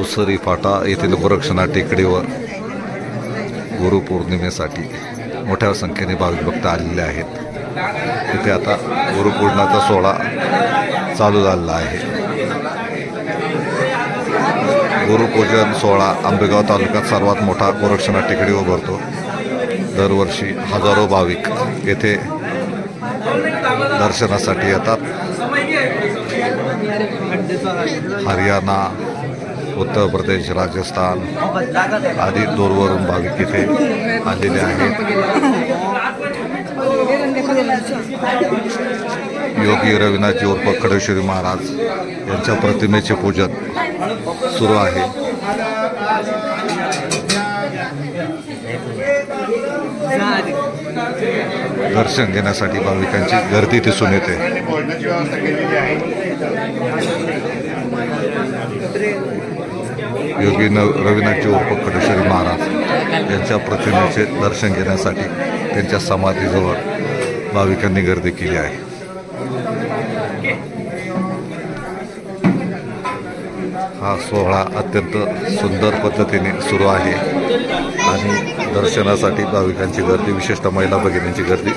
अवसरी फाटा येथील गोरक्षनाथ टेकडीवर गुरुपौर्णिमेसाठी मोठ्या संख्येने भाविक भक्त आलेले आहेत। तिथे आता गुरुपूजनाचा सोहळा चालू झालेला आहे। गुरुपूजन सोहळा आंबेगाव तालुक्यात सर्वात मोठा गोरक्षनाथ टेकडीवर भरतो। दरवर्षी हजारो भाविक येथे दर्शनासाठी येतात। हरियाणा, उत्तर प्रदेश, राजस्थान आदी दूरवरून भाविक इथे आलेले आहेत। योगी रविनाथजी उर्फ खडे महाराज यांच्या प्रतिमेचे पूजन सुरू आहे। दर्शन घेण्यासाठी भाविकांची गर्दी दिसून येते। योगी रविनाथजी उर्फ खडे महाराज यांच्या प्रतिमेचे दर्शन घेण्यासाठी त्यांच्या समाधीजवळ भाविकांनी गर्दी केली आहे। हा सोहळा अत्यंत सुंदर पद्धतीने सुरू आहे आणि दर्शनासाठी भाविकांची गर्दी, विशेषतः महिला भगिनींची गर्दी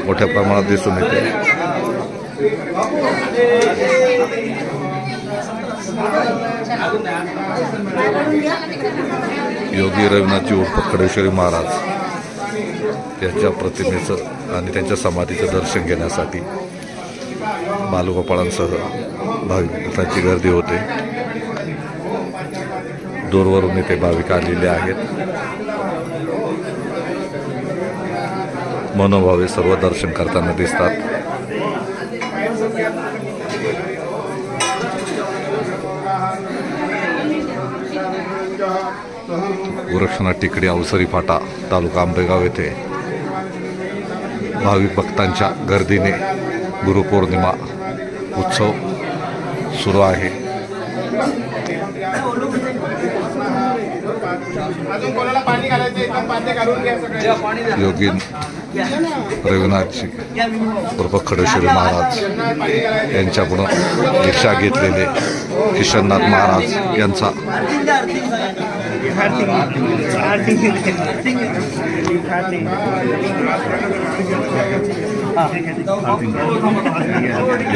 मोठ्या प्रमाणात दिसून येते। योगी रविनाथजी उर्फ खडे महाराज यांच्या प्रतिमेचं आणि त्यांच्या समाधीचं दर्शन घेण्यासाठी बालगोपाळांसह भाविकांची गर्दी होते। दूरवरून इथे भाविक आलेले आहेत। मनोभावे सर्व दर्शन करताना दिसतात। गोरक्षनाथ टेकडी अवसरी फाटा तालुका आंबेगाव येथे भाविक भक्तांच्या गर्दीने गुरुपौर्णिमा उत्सव सुरू आहे। योगी रविनाथजी उर्फ खडे महाराज यांच्याकडून दीक्षा घेतलेले किशननाथ महाराज यांचा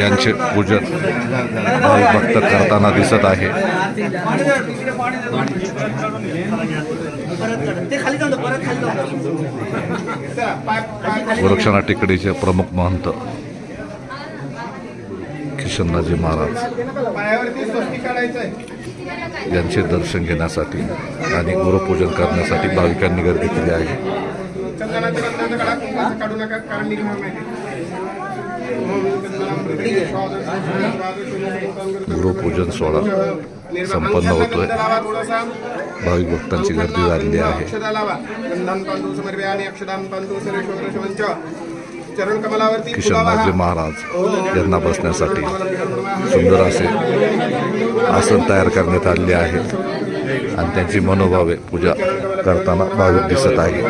यांचे पूजन भाविक भक्त करताना दिसत आहे। गोरक्षनाथ टेकडीचे प्रमुख महंत किशननाथजी महाराज यांचे दर्शन घेण्यासाठी आणि गुरुपूजन करण्यासाठी भाविकांनी गर्दी केली आहे। गुरुपूजन सोहळा संपन्न होतोय। भाविक भक्तांची गर्दी झालेली आहे। किशननाथजी महाराज यांना बसण्यासाठी सुंदर असे आसन तयार करण्यात आलेले आहेत आणि त्यांची मनोभावे पूजा करताना भाविक दिसत आहे।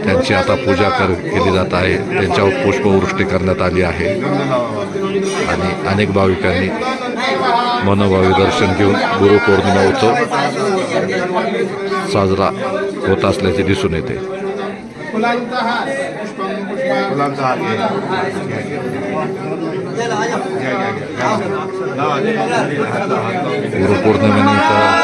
त्यांची आता पूजा केली जात आहे। त्यांच्यावर पुष्पवृष्टी करण्यात आली आहे आणि अनेक भाविकांनी मनोभावे दर्शन घेऊन गुरुपौर्णिमा उत्सव साजरा होत असल्याचे दिसून येते। गुरुपौर्णिमेनंतर